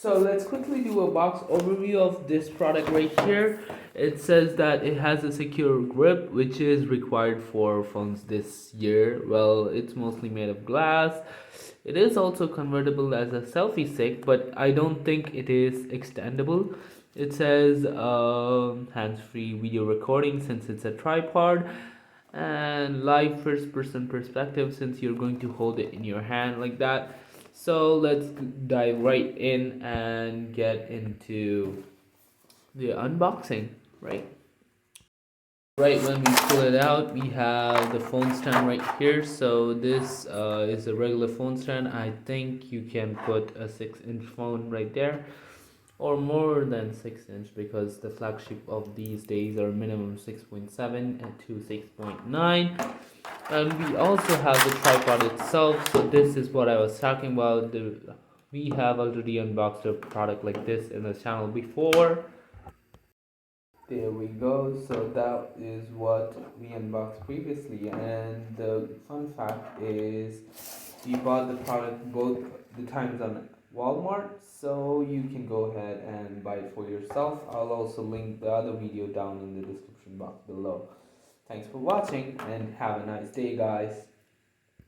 So let's quickly do a box overview of this product right here. It says that it has a secure grip, which is required for phones this year. Well, it's mostly made of glass. It is also convertible as a selfie stick, but I don't think it is extendable. It says hands-free video recording since it's a tripod, and live first person perspective since you're going to hold it in your hand like that. So let's dive right in and get into the unboxing, right? Right, when we pull it out, we have the phone stand right here. So this is a regular phone stand. I think you can put a 6-inch phone right there, or more than 6 inch, because the flagship of these days are minimum 6.7 and to 6.9. And we also have the tripod itself. So this is what I was talking about. We have already unboxed a product like this in the channel before. There we go. So that is what we unboxed previously, and the fun fact is we bought the product both the times on Walmart, so you can go ahead and buy it for yourself. I'll also link the other video down in the description box below. Thanks for watching and have a nice day, guys.